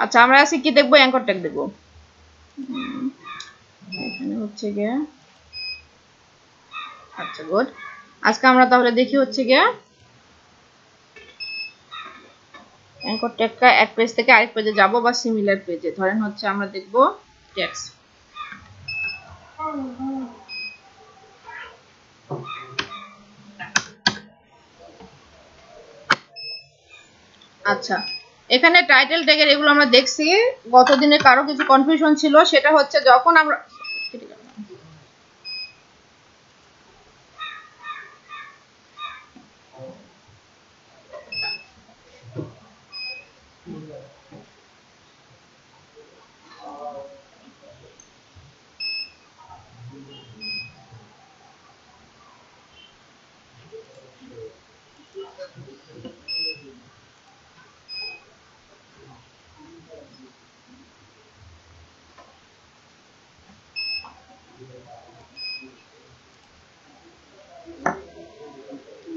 আচ্ছা আমরা আজকে কি দেখবো? অ্যাঙ্কর ট্যাগ দেখবো। এখানে হচ্ছে গিয়ে আচ্ছা গুড। আজকে আমরা তাহলে দেখি হচ্ছে গিয়ে অ্যাঙ্কর ট্যাগটা এক পেজ থেকে আরেক পেজে যাব বা সিমিলার পেজে। ধরেন হচ্ছে আমরা দেখব টেক্সট। আচ্ছা এখানে টাইটেল ট্যাগের এগুলো আমরা দেখছি। গতদিনে কারো কিছু কনফিউশন ছিল, সেটা হচ্ছে যখন আমরা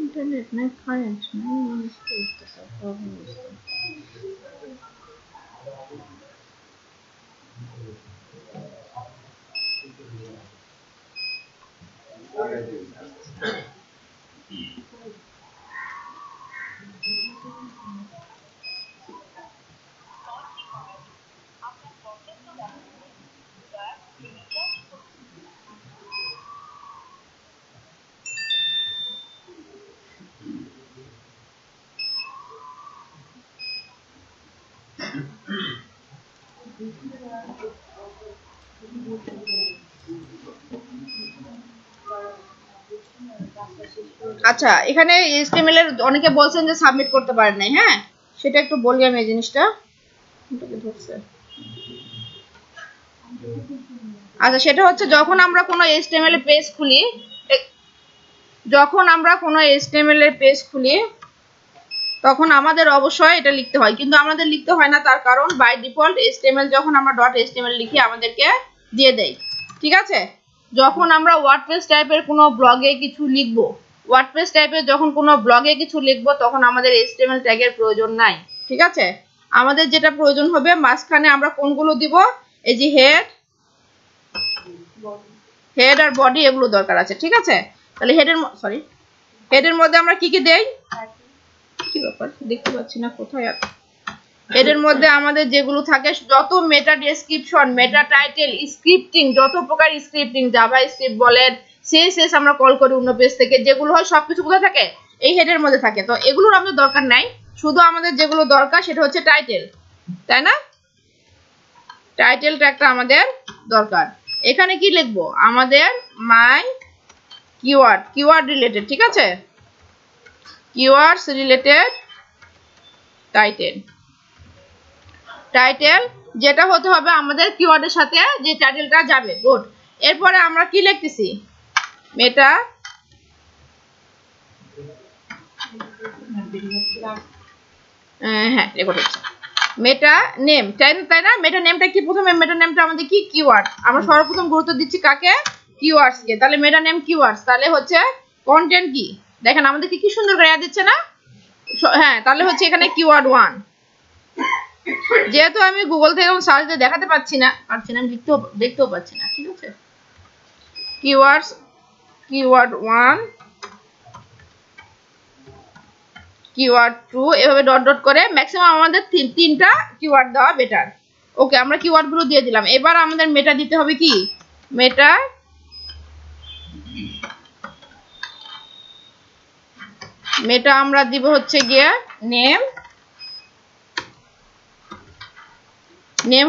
इंटरनेट में करंट नहीं इसका प्रॉब्लम है। আচ্ছা এখানে HTML এর অনেকে বলছেন যে সাবমিট করতে পারেন নাই। হ্যাঁ সেটা একটু বলি আমি এই জিনিসটা। আচ্ছা সেটা হচ্ছে যখন আমরা কোনো HTML এর পেজ খুলি, তখন আমাদের অবশ্যই এটা লিখতে হয়, কিন্তু আমাদের লিখতে হয় না। তার কারণ বাই ডিফল্ট HTML যখন আমরা .html লিখি আমাদেরকে দিয়ে দেয়। ঠিক আছে, যখন আমরা ওয়ার্ডপ্রেস টাইপের কোনো ব্লগে কিছু লিখবো, তখন আমাদের HTML ট্যাগের প্রয়োজন নাই। ঠিক আছে, আমাদের যেটা প্রয়োজন হবে মাঝখানে আমরা কোনগুলো দিব, এই যে হেড আর বডি এগুলো দরকার আছে। ঠিক আছে, তাহলে হেডের মধ্যে আমরা কি কি দেই, কি ব্যাপার দেখতে পাচ্ছি না কোথায় আছে। এর মধ্যে আমাদের যেগুলো থাকে যত মেটা ডেসক্রিপশন, মেটা টাইটেল, স্ক্রিপ্টিং, যত প্রকার স্ক্রিপ্টিং, জাভা স্ক্রিপ্ট বলেন, সিএসএস আমরা কল করি অন্য পেজ থেকে, যেগুলো হয় সবকিছু কোথায় থাকে, এই হেডের মধ্যে থাকে। তো এগুলোর আমাদের দরকার নাই, শুধু আমাদের যেগুলো দরকার সেটা হচ্ছে টাইটেল, তাই না? টাইটেলটা একটা আমাদের দরকার। এখানে কি লিখবো, আমাদের মাই কিওয়ার্ড রিলেটেড। ঠিক আছে, কিওয়ার্ডস রিলেটেড টাইটেল যেটা হতে হবে আমাদের কিওয়ার্ডের সাথে যে টাইটেলটা যাবে। গুড। এরপরে আমরা কি লিখতেছি, মেটা রেকর্ড হচ্ছে মেটা নেম, তাই না? মেটা নেমটা কি, প্রথমে মেটা নেমটা আমাদের কি, কিওয়ার্ড। আমরা সর্বপ্রথম গুরুত্ব দিচ্ছি কাকে, কিওয়ার্ডস কে। তাহলে মেটা নেম কিওয়ার্ডস, তাহলে হচ্ছে কন্টেন্ট কি, দেখেন আমাদেরকে কি সুন্দর করে দিচ্ছে না? হ্যাঁ, তাহলে হচ্ছে এখানে কিওয়ার্ড 1। যেহেতু আমি গুগল থেকে সার্চ দিয়ে দেখাতে পাচ্ছি না, আমি দেখতেও পাচ্ছি না। ঠিক আছে, কিওয়ার্ড 1, কিওয়ার্ড 2, এভাবে ডট ডট করে ম্যাক্সিমাম আমাদের তিনটা কিওয়ার্ড দেওয়া বেটার। ওকে, আমরা কিওয়ার্ড গুলো দিয়ে দিলাম। এবার আমাদের মেটা দিতে হবে কি, মেটা আমরা দিব হচ্ছে গিয়ে নেম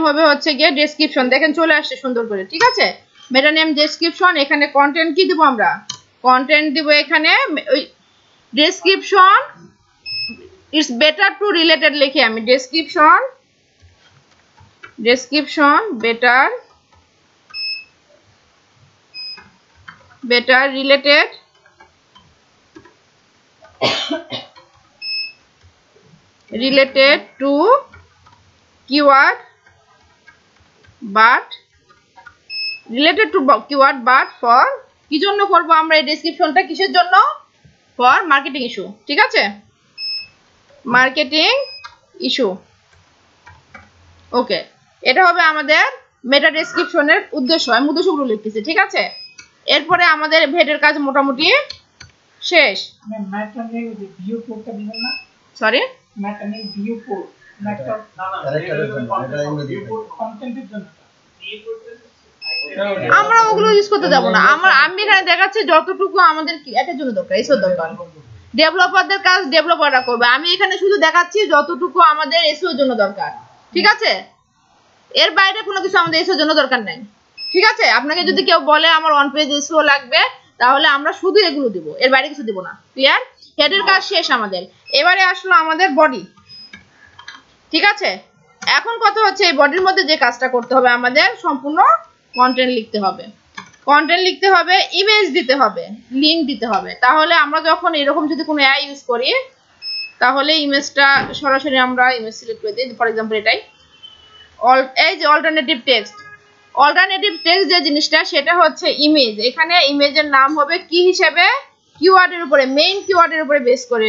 হবে হচ্ছে গিয়ে ডেসক্রিপশন। দেখেন চলে আসছে সুন্দর করে। ঠিক আছে, মেটা নেম ডেসক্রিপশন। এখানে কন্টেন্ট কি দিব, আমরা কন্টেন্ট দিব এখানে description it's better to related লিখে আমি description better related to keyword but for, কি জন্য করব আমরা এই ডেসক্রিপশনটা, কিসের জন্য, ফর মার্কেটিং ইস্যু। ঠিক আছে, মার্কেটিং ইস্যু। ওকে, এটা হবে আমাদের মেটা ডেসক্রিপশনের উদ্দেশ্য। আমি উদ্দেশ্যগুলো লিখতেছি, ঠিক আছে? এরপরে আমাদের হেডের কাজ মোটামুটি শেষ। সরি, আমরা ওগুলো ইউজ করতে যাব না। আমি এখানে দেখাচ্ছি যতটুকু আমাদের এটার জন্য দরকার, এসও দরকার। ডেভেলপারদের কাজ ডেভেলপাররা করবে, আমি এখানে শুধু দেখাচ্ছি যতটুকু আমাদের এসও এর জন্য দরকার, ঠিক আছে? এর বাইরে কোনো কিছু আমাদের এসও এর জন্য দরকার নাই, ঠিক আছে? আপনাকে যদি কেউ বলে আমার ওয়ান পেজ এসও লাগবে, তাহলে আমরা শুধু এগুলো দিব, এর বাইরে কিছু দিব না। ক্লিয়ার? হেডের কাজ শেষ আমাদের। এবারে আসলো আমাদের বডি, ঠিক আছে? এখন কথা হচ্ছে এই বডির মধ্যে যে কাজটা করতে হবে, আমাদের সম্পূর্ণ কন্টেন্ট লিখতে হবে। কন্টেন্ট লিখতে হবে, ইমেজ দিতে হবে, লিংক দিতে হবে। তাহলে আমরা যখন এরকম যদি কোনো এআই ইউজ করি, তাহলে ইমেজটা সরাসরি আমরা ইমেজ সিলেক্ট করে দিই। ফর এক্সাম্পল এটাই এই যে অল্টারনেটিভ টেক্সট। অল্টারনেটিভ টেক্সট যে জিনিসটা, সেটা হচ্ছে ইমেজ। এখানে ইমেজের নাম হবে কি হিসেবে? কিওয়ার্ডের উপরে, মেইন কিওয়ার্ডের উপরে বেস করে,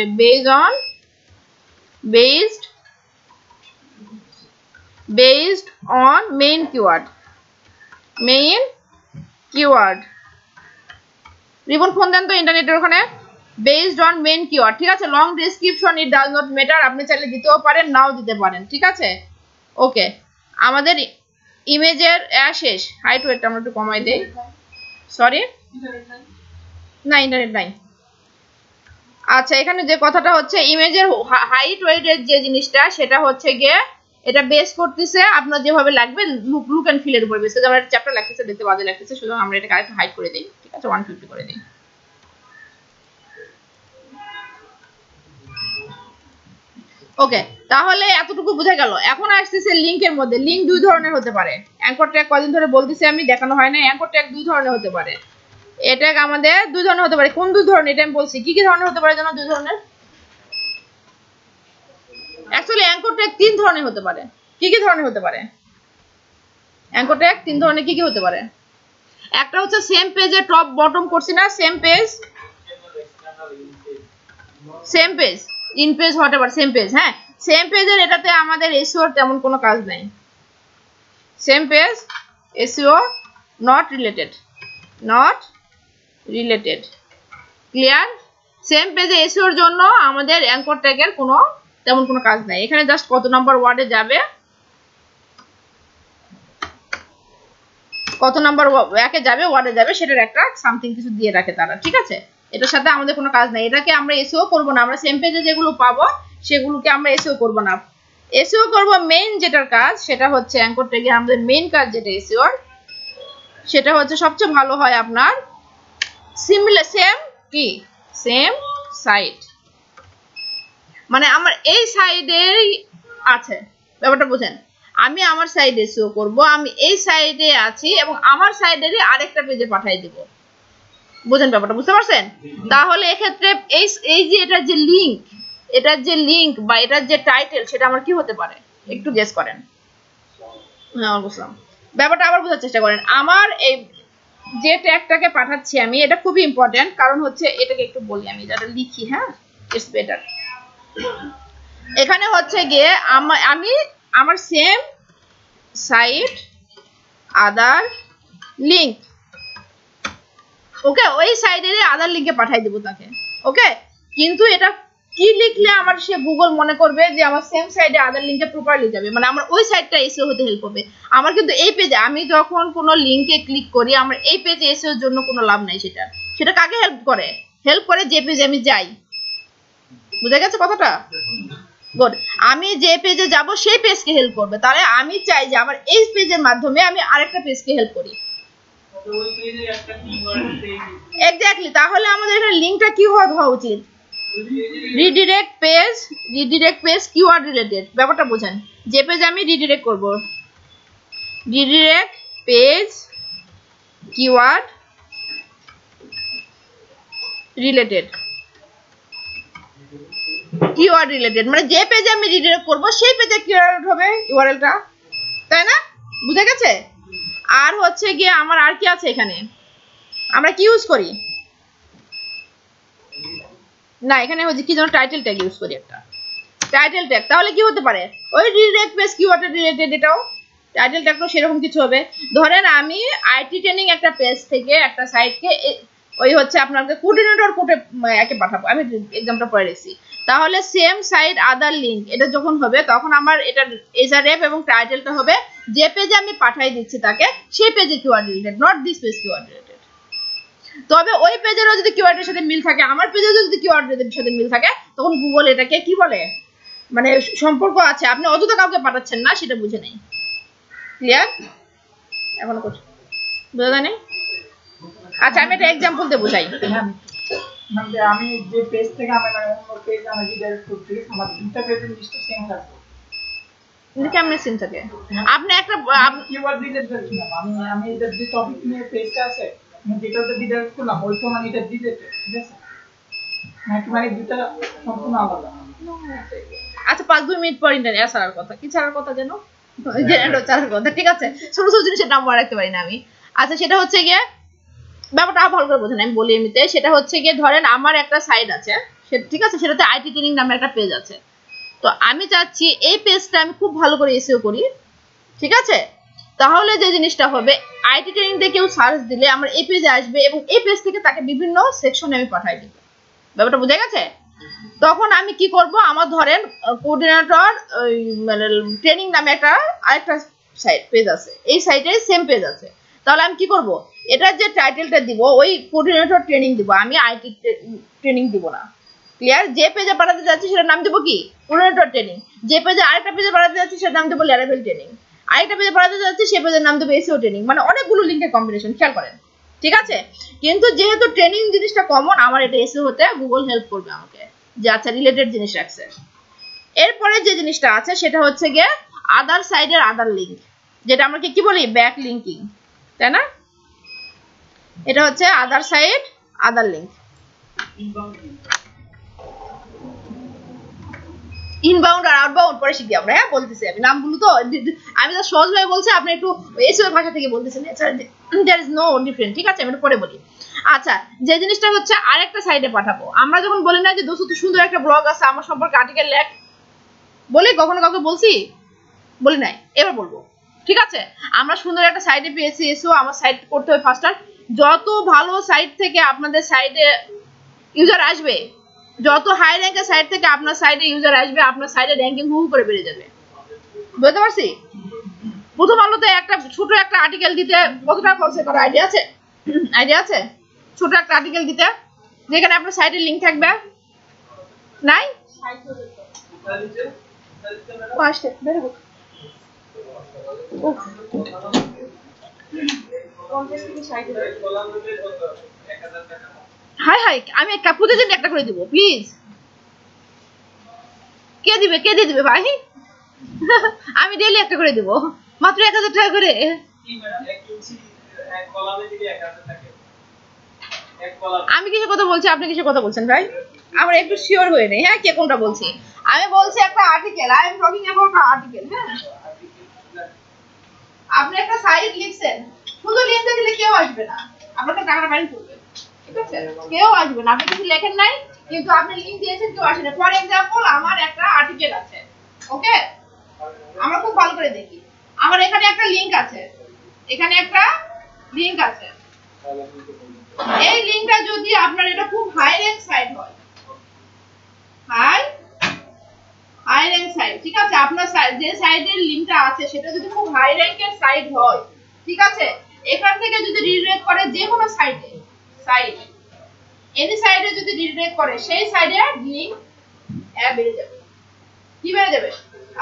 based on main keyword. রিবন ফোন দেন তো ইন্টারনেটের ওখানে। based on main keyword, ঠিক আছে? Long description it does not matter, আপনি চাইলে দিতেও পারেন, নাও দিতে পারেন, ঠিক আছে? ওকে, আমাদের ইমেজের শেষ। হাইট ওয়েটটা আমরা একটু কমাই দেই। সরি, না ইন্টারনেট নাই। আচ্ছা, এখানে যে কথাটা হচ্ছে ইমেজের হাইট ওয়েটের যে জিনিসটা, সেটা হচ্ছে গিয়ে এটা বেস করতেছে আপনার যেভাবে লাগবে লুক এন্ড ফিলের উপর বেস করে। আমরা চ্যাপ্টার লাগতেছে, দেখতে বাজে লাগতেছে, সুতরাং আমরা এটাকে আরেকটু হাইট করে দিই, ঠিক আছে? 150 করে দিই। ওকে, তাহলে এতটুকু বোঝা গেল। এখন আসতেছে লিংকের মধ্যে। লিংক দুই ধরনের হতে পারে। অ্যাঙ্কর ট্যাগ কদিন ধরে বলতেছি আমি, দেখানো হয় না। অ্যাঙ্কর ট্যাগ দুই ধরনের হতে পারে। এটা আমাদের দুই ধরনের হতে পারে। কোন দুই ধরনের এটা আমি বলছি। কি কি ধরনের হতে পারে জানো? দুই ধরনের। অ্যাকচুয়ালি অ্যাঙ্কর ট্যাগ তিন ধরনের হতে পারে। কি কি ধরনের হতে পারে? অ্যাঙ্কর ট্যাগ তিন ধরনের কি কি হতে পারে? একটা হচ্ছে সেম পেজে টপ বটম করছি না, same page, in page whatever, same page. হ্যাঁ, সেম পেজের এটাতে আমাদের এসইও তেমন কোনো কাজ নাই। Same page SEO not related. Clear? Same পেজে এসইওর জন্য আমাদের অ্যাঙ্কর ট্যাগের কোনো তেমন কোনো কাজ নাই। এখানে জাস্ট কত নাম্বার ওয়ার্ডে যাবে, কত নাম্বার ওয়ার্ডে যাবে সেটার একটা সামথিং কিছু দিয়ে রাখে তারা, ঠিক আছে? এটার সাথে আমাদের কোনো কাজ নাই। এটাকে আমরা এসইও করব না। আমরা সেম পেজে যেগুলো পাবো সেগুলোকে আমরা এসইও করব না। এসইও করব মেইন যেটার কাজ, সেটা হচ্ছে অ্যাঙ্কর ট্যাগে আমাদের মেইন কাজ যেটা এসইওর, সেটা হচ্ছে সবচেয়ে ভালো হয় আপনার সেম সাইট। মানে আমার এই সাইডেই আছে, ব্যাপারটা বুঝেন। আমি আমার সাইডে এসইও করব, আমি এই সাইডে আছি এবং আমার সাইডেরই আরেকটা পেজে পাঠিয়ে দেব। বুঝেন ব্যাপারটা? বুঝতে পারছেন? তাহলে এক্ষেত্রে এই যে এটার যে লিংক বা এটার যে টাইটেল, সেটা আমার কি হতে পারে একটু গেস করেন। হ্যাঁ, বুঝলাম। ব্যাপারটা আবার বোঝার চেষ্টা করেন। আমার এই যে ট্যাগটাকে পাঠাচ্ছি আমি, এটা খুবই ইম্পর্টেন্ট। কারণ হচ্ছে এটাকে একটু বলি, আমি যেটা লিখি, হ্যাঁ, ইটস বেটার। এখানে হচ্ছে গিয়ে আমি আমার সেম সাইট আদার লিংক, ওকে, ওই সাইডের আদার লিংকে পাঠাই দেব তাকে। ওকে, কিন্তু এটা কি লিখলে আমার সে গুগল মনে করবে যে আমার সেম সাইডে আদার লিংকে প্রপারলি যাবে, মানে আমার ওই সাইডটা এসইও হতে হেল্প হবে। আমার কিন্তু এই পেজে আমি যখন কোনো লিংকে ক্লিক করি, আমার এই পেজে এসইওর জন্য কোনো লাভ নাই। সেটা কাকে হেল্প করে যে পেজে আমি যাই। বুঝা গেছে কথাটা? গুড। আমি যে পেজে যাব সেই পেজকে হেল্প করবে। তাহলে আমি চাই যে আমার এই পেজের মাধ্যমে আমি আরেকটা পেজকে হেল্প করি। এক্স্যাক্টলি। তাহলে আমাদের এটা লিংকটা কি হওয়া উচিত? Redirect page keyword related. ব্যাপারটা বোঝেন। যে পেজে আমি রিডিরেক্ট করব, রিডিরেক্ট পেজ কিওয়ার্ড রিলেটেড, মানে যে পেজে আমি রিডিরেক্ট করব সেই পেজে কিওয়ার্ড হবে ইউআরএলটা, তাই না? বুঝা গেছে? আর হচ্ছে গিয়ে আমার আর কি আছে এখানে, আমরা কি ইউজ করি না, এখানে হচ্ছে কি যেন টাইটেল ট্যাগ ইউজ করি। একটা টাইটেল ট্যাগ, তাহলে কি হতে পারে ওই রিডিরেক্ট পেজ কিওয়ার্ড রিলেটেড, এটাও টাইটেল ট্যাগও সেরকম কিছু হবে। ধরেন আমি আইটি ট্রেনিং একটা পেজ থেকে একটা সাইটকে ওই হচ্ছে আপনাকে কোঅর্ডিনেটর কোডে একে পাঠাবো, আমি এক্সাম্পলটা পড়ে রেখেছি। তাহলে সেম সাইট আদার লিংক এটা যখন হবে তখন আমার এটা এসআরএফ এবং টাইটেলটা হবে যে পেজে আমি পাঠাই দিচ্ছি তাকে সেই পেজে keyword related, not this page keyword related. তবে ওই পেজেরও যদি কিওয়ার্ডের সাথে মিল থাকে, আমার পেজেরও যদি কিওয়ার্ডের সাথে মিল থাকে, তখন গুগল এটাকে কি বলে, মানে সম্পর্ক আছে, আপনি অযথা কাউকে পাঠাচ্ছেন না, সেটা বুঝে নেই। ক্লিয়ার? এখন বুঝা যায় নাই? আচ্ছা আমি একটা এক্সাম্পল দিয়ে বোঝাই। মানে আমি যে পেজ থেকে আমি মানে অন্য পেজ আমি রিডাইরেক্ট করতে আমার দুটো পেজের লিস্ট সেম রাখবো, এটা কেমনে সিন থাকে? আপনি একটা কিওয়ার্ড রিলেটেড কিনা আমি এটা যে টপিক নিয়ে পেজটা আছে আমি যেটাতে রিডাইরেক্ট করলাম ওই তো মানে এটা রিলেটেড, ঠিক আছে? নাকি মানে দুটো সম্পূর্ণ আলাদা? আচ্ছা 5-2 মিনিট পর ইন্টারনেট ছাড়ার কথা, কি ছাড়ার কথা যেন, জেনারেটর ছাড়ার কথা, ঠিক আছে? ছোট ছোট জিনিসের নাম মনে রাখতে পারি না আমি। আচ্ছা সেটা হচ্ছে গিয়ে ব্যাপারটা ভালো করে বোঝেন, আমি বলি এমনিতে। সেটা হচ্ছে গিয়ে ধরেন আমার একটা সাইট আছে, ঠিক আছে, সেটাতে আইটি ট্রেনিং নামে একটা পেজ আছে। তো আমি চাচ্ছি এই পেজটা আমি খুব ভালো করে এসইও করি, ঠিক আছে? তাহলে যে জিনিসটা হবে আইটি ট্রেনিং দিয়ে কেউ সার্চ দিলে আমার এই পেজে আসবে এবং এই পেজ থেকে তাকে বিভিন্ন সেকশনে আমি পাঠাই দিব। ব্যাপারটা বুঝে গেছে? তখন আমি কি করব, আমার ধরেন কোঅর্ডিনেটর মানে ট্রেনিং নামে একটা আরেকটা সাইট পেজ আছে, এই সাইটে সেম পেজ আছে। তাহলে আমি কি করব, এটার যে টাইটেলটা দিব ওই কোঅর্ডিনেটর ট্রেনিং দিব, আমি আইটি ট্রেনিং দিব না। ক্লিয়ার? যে পেজে পাঠাতে যাচ্ছি সেটার নাম দেবো কি, কোঅর্ডিনেটর ট্রেনিং। যে পেজে আরেকটা পেজে পাঠাতে যাচ্ছি সেটার নাম দেবো ল্যারাভেল ট্রেনিং। আরেকটা পেজে পাঠাতে যাচ্ছি সেই পেজের নাম দেবো এসইও ট্রেনিং। মানে অনেকগুলো লিংকের কম্বিনেশন, খেয়াল করেন, ঠিক আছে? কিন্তু যেহেতু ট্রেনিং জিনিসটা কমন, আমার এটা এসইও হতে গুগল হেল্প করবে আমাকে যে আচ্ছা রিলেটেড জিনিস রাখছে। এরপরে যে জিনিসটা আছে সেটা হচ্ছে গিয়ে আদার সাইডের আদার লিংক, যেটা আমরা কি বলি ব্যাক লিঙ্কিং, তাই না? এটা হচ্ছে আদার সাইড আদার লিংক। ইনবাউন্ড আর আউটবাউন্ড পরে শিখি আমরা, হ্যাঁ বলতেছি আমি নামগুলো তো আমি তো সহজভাবে বলছি, আপনি একটু এসইও ভাষা থেকে বলতেছেন, দেয়ার ইজ নো ডিফারেন্ট, ঠিক আছে? আমি একটু পরে বলি। আচ্ছা যে জিনিসটা হচ্ছে আরেকটা সাইডে পাঠাবো, আমরা যখন বলি না যে দোস্ত তুই সুন্দর একটা ব্লগ আছে আমার সম্পর্কে আর্টিকেল লেখ, বলি কখনো কাউকে বলছি? বলি নাই, এবার বলবো, ঠিক আছে? আমরা সুন্দর একটা সাইডে পেয়েছি এসো, আমার সাইট করতে হবে ফার্স্টার। যত ভালো সাইট থেকে আপনাদের সাইডে ইউজার আসবে, যত হাই র্যাঙ্কের সাইট থেকে আপনার সাইডে ইউজার আসবে, আপনার সাইডে র্যাঙ্কিং হু করে বেড়ে যাবে। বুঝতে পারছি? প্রথম আলোতে একটা ছোট একটা আর্টিকেল দিতে কত টাকা খরচ করার আইডিয়া আছে? আইডিয়া আছে? ছোট একটা আর্টিকেল দিতে যেখানে আপনার সাইটের লিংক থাকবে, নাই? হাই হাই, আমি একটা প্রতিদিন একটা করে দিব প্লিজ। কে দিবে, কে দিয়ে দিবে ভাই? আমি ডেইলি একটা করে দিব, মাত্র 1000 টাকা করে। আমি কিছু কথা বলছি, আপনি কিছু কথা বলছেন ভাই, আমরা একটু শিওর হয়ে নেই, হ্যাঁ কে কোনটা বলছি। আমি বলছি একটা article, I am talking about article, হ্যাঁ? আপনি একটা সাইট লিখছেন, শুধু লিখতে দিলে কেউ আসবে না, আপনাকে টাকাটা বাইরে করবে, ঠিক আছে? কেউ আসবে না, আপনি কিছু লেখেন নাই কিন্তু আপনি লিংক দিয়েছেন, কেউ আসে না। ফর এক্সাম্পল আমার একটা আর্টিকেল আছে, ওকে? আমরা খুব ভালো করে দেখি, আমার এখানে একটা লিংক আছে, এখানে একটা লিংক আছে। এই লিংকটা যদি আপনার এটা খুব হাই র্যাঙ্ক সাইট হয়, হাই র্যাঙ্ক সাইট, ঠিক আছে? আপনার যে সাইটের লিংকটা আছে সেটা যদি খুব হাই র্যাঙ্কের সাইট হয়, ঠিক আছে, এখান থেকে যদি রিডাইরেক্ট করে যে কোনো সাইটে, সাইট এনি সাইটে যদি রিডাইরেক্ট করে সেই সাইটের লিংক বেড়ে যাবে। কি বেড়ে যাবে?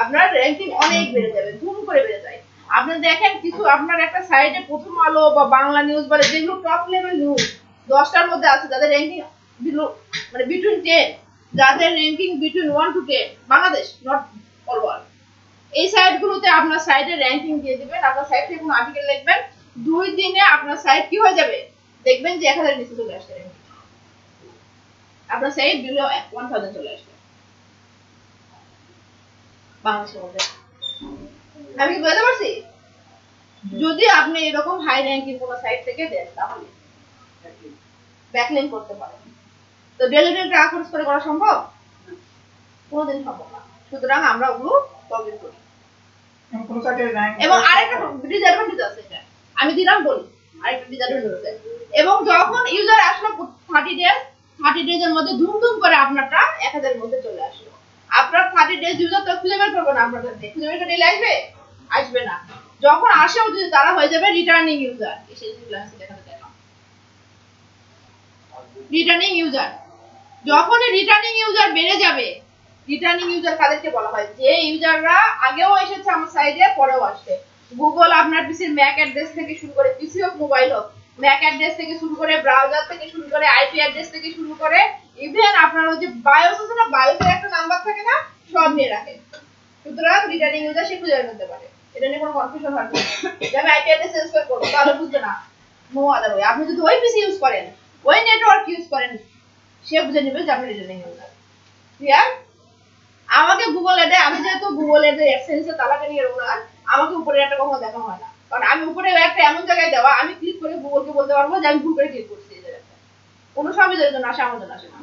আপনার র‍্যাঙ্কিং অনেক বেড়ে যাবে, ধুম করে বেড়ে যায়। আপনি দেখেন কিছু আপনার একটা সাইটে প্রথম আলো বা বাংলা নিউজ বলে যেগুলো টপ লেভেল নিউজ 10টার মধ্যে আছে, যাদের র‍্যাঙ্কিং মানে বিটুইন 10, যাদের ranking between 1 to 10 Bangladesh, not all world, এই সাইটগুলোতে আপনার সাইটের র‍্যাঙ্কিং দিয়ে দিবেন, আপনার সাইট থেকে কোনো আর্টিকেল লিখবেন, 2 দিনে আপনার সাইট কি হয়ে যাবে দেখবেন যে 1000 নিচে চলে আসছে, আপনার সাইট বিলো 1000 চলে আসবে বাংলাদেশের মধ্যে। আমি কি বুঝতে পারছি? যদি আপনি এরকম হাই র‍্যাঙ্কিং কোন সাইট থেকে দেন তাহলে ব্যাকলিংক করতে পারেন। তো ডেইলি টাকা খরচ করে করা সম্ভব? কোনোদিন সম্ভব না। সুতরাং আমরা ওগুলো লগ ইন করি। কোন সাইটে র্যাঙ্ক এবং আরেকটা ডিসঅ্যাডভান্টেজ আছে, এটা আমি দিলাম বলি, আরেকটা ডিসঅ্যাডভান্টেজ আছে। এবং যখন ইউজার আসলো 30 ডেজের মধ্যে ধুম করে আপনারটা 1000 এর মধ্যে চলে আসলো, আপনার 30 ডেজ ইউজার তো খুঁজে বের করবে না, আপনার কাছে খুঁজে বের করে আসবে, আসবে না। যখন আসেও যদি তারা হয়ে যাবে রিটার্নিং ইউজার। এসে ফ্রিল্যান্সে দেখাতে দেখলাম রিটার্নিং ইউজার। যখনই রিটার্নিং ইউজার বেড়ে যাবে, রিটার্নিং ইউজার কাদেরকে বলা হয়? যে ইউজাররা আগেও এসেছে আমার সাইটে, পরেও আসবে। গুগল আপনার পিসির ম্যাক অ্যাড্রেস থেকে শুরু করে, পিসি হোক মোবাইল হোক, ম্যাক অ্যাড্রেস থেকে শুরু করে, ব্রাউজার থেকে শুরু করে, আইপি অ্যাড্রেস থেকে শুরু করে, ইভেন আপনার ওই যে বায়োস আছে না, বায়োসের একটা নাম্বার থাকে না, সব নিয়ে রাখে। সুতরাং রিটার্নিং ইউজার সে খুঁজে বের করতে পারে, এটা নিয়ে কোনো কনফিউশন হয় না। যে আমি আইপি অ্যাড্রেস চেঞ্জ করব তাহলে বুঝবে না, নো আদার ওয়ে। আপনি যদি ওই পিসি ইউজ করেন, ওই নেটওয়ার্ক ইউজ করেন, সে বুঝে নেবে যে আপনি রিটার্নিং ইউজার। ক্লিয়ার? আমাকে গুগল এডে, আমি যেহেতু গুগল এডে অ্যাডসেন্সে তালাকে নিয়ে রোলার, আমাকে উপরে একটা কখনো দেখা হয় না, কারণ আমি উপরে একটা এমন জায়গায় দেওয়া, আমি ক্লিক করে গুগলকে বলতে পারবো যে আমি ভুল করে ক্লিক করছি এই জায়গাটা। কোনো সুবিধার জন্য আসে, আমার জন্য আসে না।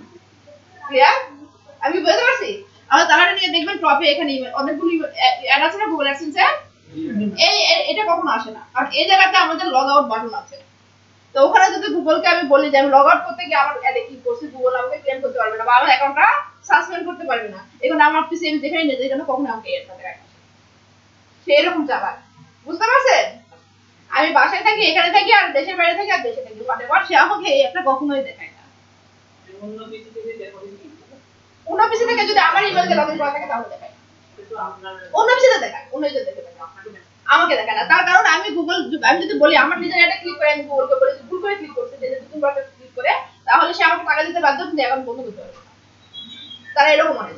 ক্লিয়ার? আমি বুঝতে পারছি? আমার তালাকে নিয়ে দেখবেন টপে এখানে অনেকগুলো অ্যাড আছে না গুগল অ্যাডসেন্সে, এটা কখনো আসে না, কারণ এই জায়গাতে আমাদের লগ আউট বাটন আছে। তো ওখানে যদি গুগলকে আমি বলি যে আমি লগ আউট করতে গিয়ে আমার অ্যাডে ক্লিক করছি, গুগল আমাকে ক্লেম করতে পারবে না বা আমার অ্যাকাউন্টটা সাসপেন্ড করতে পারবে না। এখন আমার পিসি আমি দেখাই না যে এখানে কখনো আমাকে এড করে রাখে, সে এরকম চালাক। বুঝতে পারছেন? আমি বাসায় থাকি, এখানে থাকি, আর দেশের বাইরে থাকি, আর দেশে থাকি, হোয়াটএভার, সে আমাকে এই একটা কখনোই দেখায় না। অন্য পিসি থেকে যদি আমার ইমেলকে লগ ইন করা থাকে তাহলে দেখায়, অন্য পিসিতে দেখায়, অন্য ইউজার দেখে দেখায়, আমাকে দেখায় না। তার কারণ আমি গুগল, আমি যদি বলি আমার নিজের এটা ক্লিক করে, আমি গুগলকে বলি ভুল করে ক্লিক করছে, যে দুবার ক্লিক করে, তাহলে সে আমাকে টাকা দিতে বাধ্য, কিন্তু এখন বন্ধ করতে পারবে না। তারা এরকম মনে,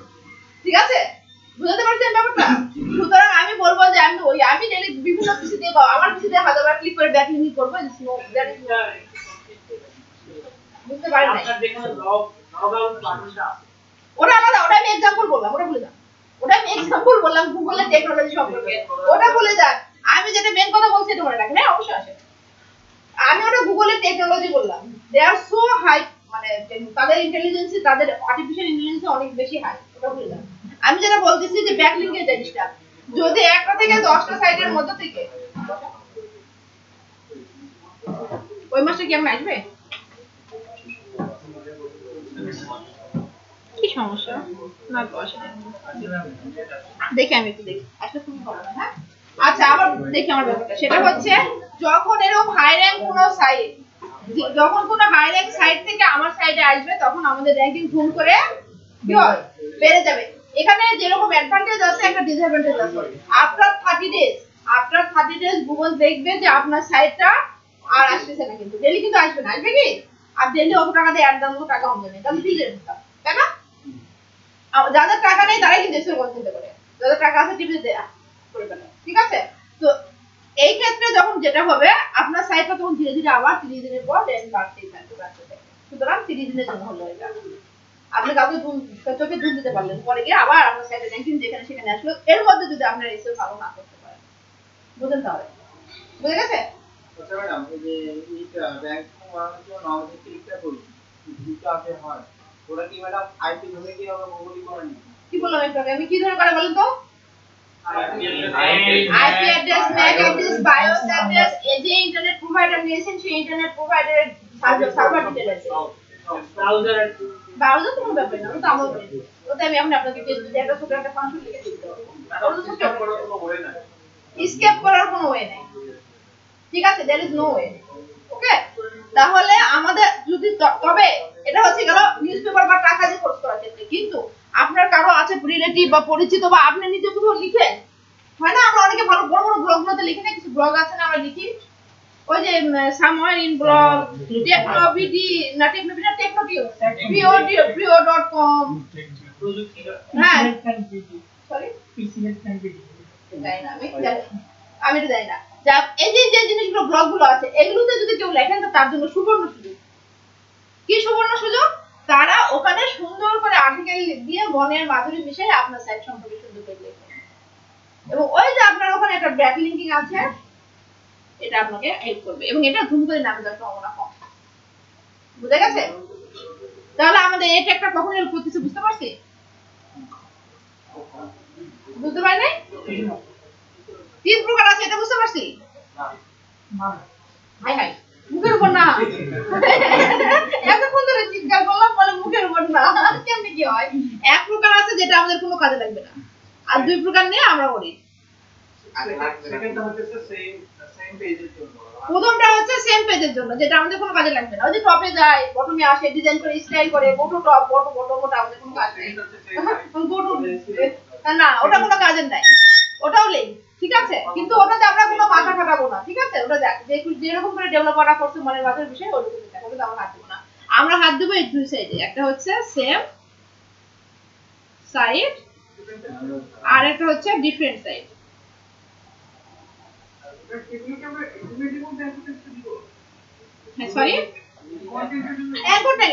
ঠিক আছে? বুঝতে পারছেন ব্যাপারটা? সুতরাং আমি বলবো যে আমি ডেইলি বিভিন্ন পিসি দিয়ে বা আমার পিসি দিয়ে হাজারবার ক্লিক করে ব্যাক লিঙ্ক করব, বুঝতে পারেন না? ওটা আলাদা, ওটা আমি এক্সাম্পল বললাম, ওটা বলে যান, ওটা আমি এক্সাম্পল বললাম গুগলের টেকনোলজি সম্পর্কে, ওটা বলে যান। আমি যেটা মেন কথা বলছি এটা মনে রাখেন, হ্যাঁ অবশ্যই আসে। আমি ওটা গুগলের টেকনোলজি বললাম, দে আর সো হাই, মানে তাদের ইন্টেলিজেন্স, তাদের আর্টিফিশিয়াল ইন্টেলিজেন্স অনেক বেশি হাই, ওটা বললাম। আমি যেটা বলতেছি যে ব্যাকলিংকের জিনিসটা, যদি একটা থেকে 10টা সাইটের মধ্যে থেকে, ওই মাসে কি আমি আসবে? কি সমস্যা? না বসে দেখি, আমি একটু দেখি আসলে তুমি বলো না। হ্যাঁ আচ্ছা, আবার দেখি আমার ব্যাপারটা, সেটা হচ্ছে যখন এরকম হাই র‍্যাঙ্ক কোনো সাইট, যখন কোনো হাই র‍্যাঙ্ক সাইট থেকে আমার সাইটে আসবে, তখন আমাদের র‍্যাঙ্কিং ধুম করে কি হয়, বেড়ে যাবে। এখানে যেরকম অ্যাডভান্টেজ আছে, একটা ডিসঅ্যাডভান্টেজ আছে। আফটার 30 ডেজ গুগল দেখবে যে আপনার সাইটটা আর আসতেছে না, কিন্তু ডেইলি কিন্তু আসবে না, আসবে কি? আর ডেইলি অত টাকা দিয়ে অ্যাড দাম টাকা হবে না, তাহলে ঠিক আছে, তাই না? যাদের টাকা নেই তারাই কিন্তু এসে বলতে পারে, যাদের টাকা আছে টিপে দেয়া করে ফেলে, ঠিক আছে? তো এই ক্ষেত্রে যখন যেটা হবে, আপনার সাইটটা তখন ধীরে ধীরে আবার 30 দিনের পর দেন বাড়তেই থাকবে। সুতরাং 30 দিনের জন্য হলো এটা। আপনি কাউকে চোখে ধুল দিতে পারলেন, পরে গিয়ে আবার আপনার সাইটে র্যাঙ্কিং যেখানে সেখানে আসলো, এর মধ্যে যদি আপনার এসএও ভালো না করতে পারেন, বুঝলেন? তাহলে বুঝে গেছে? আচ্ছা ম্যাডাম, এই যে এইটা র‍্যাঙ্ক কমানোর জন্য আমাদের ক্লিকটা করি, দুটো আছে হয়, ওরা কি ম্যাডাম আইপি ধরে কি হবে, গুগলই করে নি? কি বললাম একটু আগে, আমি কি ধরে করে বলেন তো? IP address, Mac address, bias address, এই যে ইন্টারনেট প্রোভাইডার নিয়েছেন, সেই ইন্টারনেট প্রোভাইডারের সার্ভার ডিটেইল আছে। ব্রাউজার কোনো ব্যাপার না, ওটা আমার বলি, ওটা আমি এখন আপনাকে একটা ছোট একটা ফাংশন লিখে দিতে পারবো, ওটা স্কেপ করার কোনো ওয়ে নাই, স্কেপ করার কোনো ওয়ে নাই, ঠিক আছে? There is no way. Okay, তাহলে আমাদের যদি, তবে এটা হচ্ছে গেল নিউজপেপার বা টাকা দিয়ে খরচ করার ক্ষেত্রে। কিন্তু আপনার কারো আছে রিলেটিভ বা পরিচিত, বা আপনি নিজে কোথাও লিখেন, হয় না? আমরা অনেকে ভালো বড় বড় ব্লগগুলোতে লিখি না, কিছু ব্লগ আছে না আমরা লিখি, ওই যে সামওয়্যার ইন ব্লগ, টেকনোবিডি, না টেকনোবিডি, টেকনোটিউ, brio.com, হ্যাঁ সরি পিসিএস.বিডি, আমি এটা জানি না। যা এই যে জিনিসগুলো ব্লগগুলো আছে, এগুলোতে যদি কেউ লেখেন, তো তার জন্য সুবর্ণ সুযোগ। কি সুবর্ণ সুযোগ? তারা ওখানে সুন্দর করে আর্টিকেল দিয়ে মনের মাধুরী মিশিয়ে আপনার সাইট সম্পর্কে সুন্দর করে লিখবেন, এবং ওই যে আপনার ওখানে একটা ব্যাক লিংকিং আছে, এটা আপনাকে হেল্প করবে, এবং এটা ধুম করে নামে যাওয়ার সম্ভাবনা কম। বুঝে গেছে? তাহলে আমাদের এটা একটা কখন হেল্প করতেছে, বুঝতে পারছি? বুঝতে পারি নাই? 3 প্রকার আছে, এটা বুঝতে পারছি? হাই হাই, মুখের উপর না। এতক্ষণ ধরে চিৎকার করলাম, বলে মুখের উপর না। কেমনে কি হয়? 1 প্রকার আছে যেটা আমাদের কোনো কাজে লাগবে না, আর 2 প্রকার নিয়ে আমরা করি। প্রথমটা হচ্ছে সেম পেজের জন্য, যেটা আমাদের কোনো কাজে লাগবে না। ওই যে টপে যায়, বটমে আসে, ডিজাইন করে স্টাইল করে, বটো টপ, বটো ওটা আমাদের কোনো কাজ নেই। না, ওটা কোনো কাজের নাই, ওটাও নেই, ঠিক আছে? কিন্তু ওটাতে আমরা কোনো মাথা খাটাবো না, ঠিক আছে? ওটা যেরকম করে ডেভেলপাররা করছে মনের মাথার বিষয়, ওইরকম ওটাতে আমরা হাত দেবো না। আমরা হাত দেবো এই 2 সাইডে, একটা হচ্ছে সেম সাইড আর একটা হচ্ছে ডিফারেন্ট সাইড। হ্যাঁ, sorry, anchor tag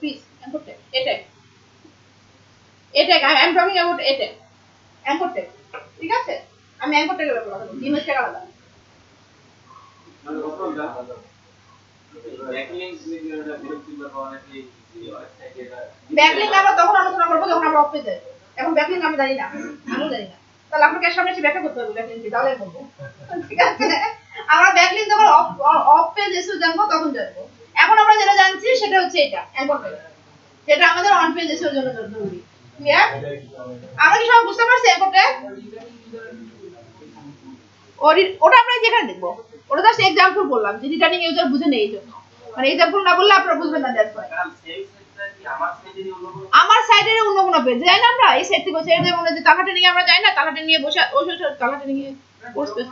please, anchor tag, এটা আই এম টকিং অ্যাবাউট এটা অ্যাঙ্কর ট্যাগ, ঠিক আছে? আমি অ্যাঙ্কর ট্যাগের ব্যাপারে কথা বলছি, ইমেজ ট্যাগ আলাদা। ব্যাকলিংক আমরা তখন আলোচনা করবো যখন আমরা অফ পেজে যাবো। এখন ব্যাকলিংক আমি জানি না, আমিও জানি না, তাহলে আপনাকে সামনে এসে ব্যাখ্যা করতে হবে ব্যাকলিংক কি, তাহলে বলবো, ঠিক আছে? আমরা ব্যাকলিংক যখন অফ পেজ এসে জানবো তখন জানবো। এখন আমরা যেটা জানছি সেটা হচ্ছে এটা অ্যাঙ্কর ট্যাগ, যেটা আমাদের অন পেজ এসে জন্য জরুরি। ক্লিয়ার? আমরা কি সব বুঝতে পারছি অ্যাঙ্কর ট্যাগ? ওটা আমরা যেখানে দেখবো, ওটা জাস্ট এক্সাম্পল বললাম যে রিটার্নিং ইউজার বুঝে নেই, এই জন্য মানে এক্সাম্পল না বললে আপনারা বুঝবেন না। দ্যাটস ওয়াই আমার সাইডের অন্য কোনো পেজ যাই না, আমরা এই সাইড থেকে ওই সাইডে মনে যে তালাটা নিয়ে আমরা যাই না, তালাটা নিয়ে বসে ওই তালাটা নিয়ে বসবে।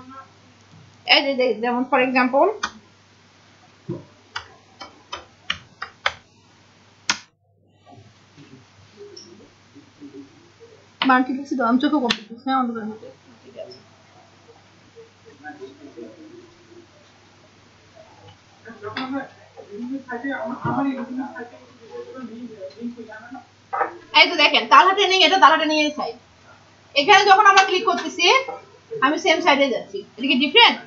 এই যে যেমন ফর এক্সাম্পল বান্টি লিখছি তো, আমি চোখে কমপ্লিট, হ্যাঁ অন্ধকার মধ্যে, ঠিক আছে? এই তো দেখেন তালা ট্রেনিং, এটা তালা ট্রেনিং এর সাইড। এখানে যখন আমরা ক্লিক করতেছি আমি সেম সাইডে যাচ্ছি, এটা কি ডিফারেন্ট?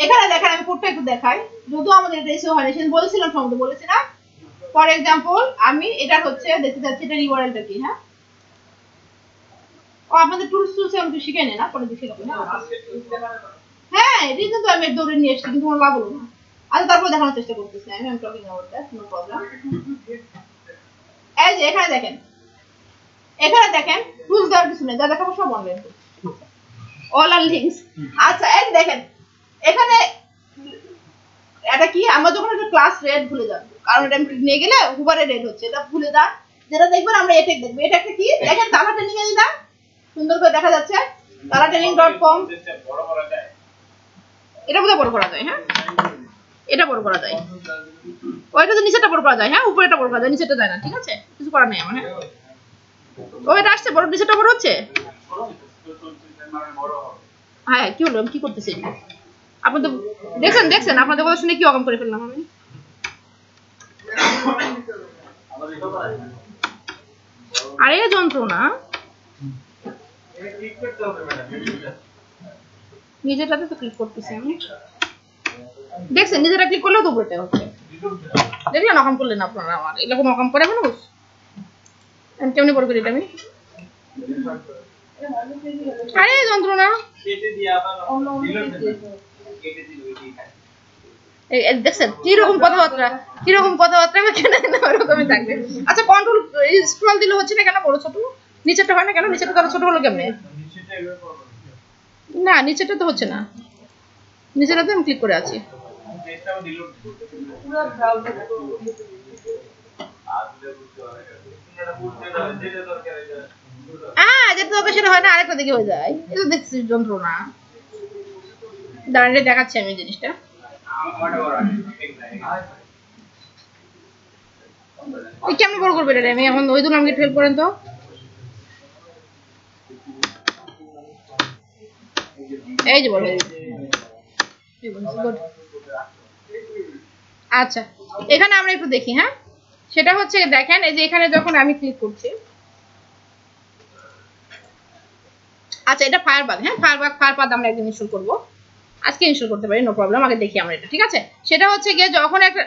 এখানে দেখেন আমি কোডটা একটু দেখাই, যদিও আমাদের এটা এসে হয়নি, সেদিন বলেছিলাম, সম্ভবত বলেছি না? ফর এক্সাম্পল আমি এটা হচ্ছে দেখতে যাচ্ছি, এটা ইউআরএলটা কি, হ্যাঁ? ও আপনাদের টুলস আমি একটু শিখে না, পরে দেখে নেবো। হ্যাঁ, এটা কিন্তু আমি দৌড়ে নিয়ে এসেছি, কিন্তু কোনো লাভ হলো না। আচ্ছা, তারপর দেখানোর চেষ্টা করতেছি, আমি talking about that, no problem. এই যে এখানে দেখেন টুলস দেওয়ার কিছু নেই, যা দেখাবো সব অনলাইন, অল আর লিংকস। আচ্ছা, এই দেখেন এখানে এটা কি, আমরা যখন একটা ক্লাস রেড ভুলে যাব, কারণ এটা আমি নিয়ে গেলে হুবারে রেড হচ্ছে, এটা ভুলে যান। যেটা দেখবেন আমরা এটা দেখবো, এটা একটা কি দেখেন, তালা ট্রেনিং এ না সুন্দর করে দেখা যাচ্ছে, talatraining.com। এটা বোধহয় বড় করা যায়, হ্যাঁ এটা বড় করা যায়, ওইটা তো নিচেটা বড় করা যায়, হ্যাঁ উপরেটা বড় করা যায়, নিচেটা যায় না, ঠিক আছে? কিছু করার নেই আমার, হ্যাঁ ওইটা আসছে বড়, নিচেটা বড় হচ্ছে। হ্যাঁ কি হলো, আমি কি করতেছি? আপনি তো দেখছেন আপনাদের কথা শুনে কি অকাম করে ফেললাম আমি। আরে যন্ত্রণা, নিজেটাতে তো ক্লিক করতেছি আমি, দেখছেন নিজেটা ক্লিক করলেও তো উপরেটা হচ্ছে, দেখলেন? অকাম করলেন আপনারা, আমার এরকম অকাম করে মানুষ। কেমনি বড় করি এটা আমি, আরে যন্ত্রণা, দেখছেন কিরকম কথাবার্তা আমি কেন ওরকমই থাকবে। আচ্ছা, কন্ট্রোল স্ক্রল দিলে হচ্ছে না কেন, বড় ছোট নিচেরটা হয় না কেন? নিচেরটা তো ছোট হলো কেমনে? না নিচেরটা তো হচ্ছে না, নিচেরটাতে আমি ক্লিক করে আছি। যেটা দরকার সেটা হয় না, আরেকটা দিকে হয়ে যায়, এটা দেখছি যন্ত্রণা। দাঁড়িয়ে দেখাচ্ছি আমি জিনিসটা, কেমন বড় করবে এটা? আমি এখন ওই দিন আমাকে হেল্প করেন তো। এই যে বড়, আচ্ছা এখানে আমরা একটু দেখি, হ্যাঁ সেটা হচ্ছে দেখেন, এই যে এখানে যখন আমি ক্লিক করছি, আচ্ছা এটা ফায়ারবাগ, হ্যাঁ ফায়ারবাগ আমরা একদিন ইনস্টল করবো, আজকে ইনস্টল করতে পারি, নো প্রবলেম। আগে দেখি আমরা এটা, ঠিক আছে? সেটা হচ্ছে গিয়ে যখন একটা,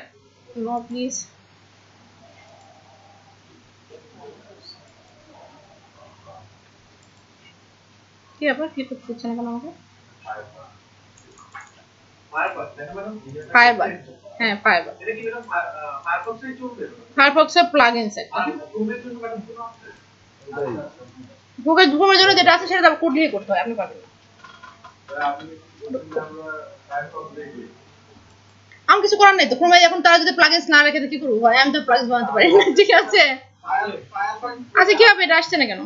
নো প্লিজ, কি ব্যাপার, কি করতে না কেন আমাকে? ফায়ারবাগ, হ্যাঁ ফায়ারবাগ, এটা কি ম্যাডাম ফায়ারফক্সে চলবে? ফায়ারফক্সের প্লাগইনস একটা। আর ক্রোমের জন্য ম্যাডাম কোনো আছে? ঘুমের জন্য যেটা আছে সেটা কোড দিয়ে করতে হয়, আপনি পারবেন না। আপনি আমরা ফায়ারফক্স দেখি আমি কিছু করার নাই তো, ক্রোমে এখন তারা যদি প্লাগইনস না রাখে তো কি করবো ভাই, আমি তো প্লাগইনস বানাতে পারি না, ঠিক আছে? আচ্ছা কি হবে, এটা আসছে না কেন?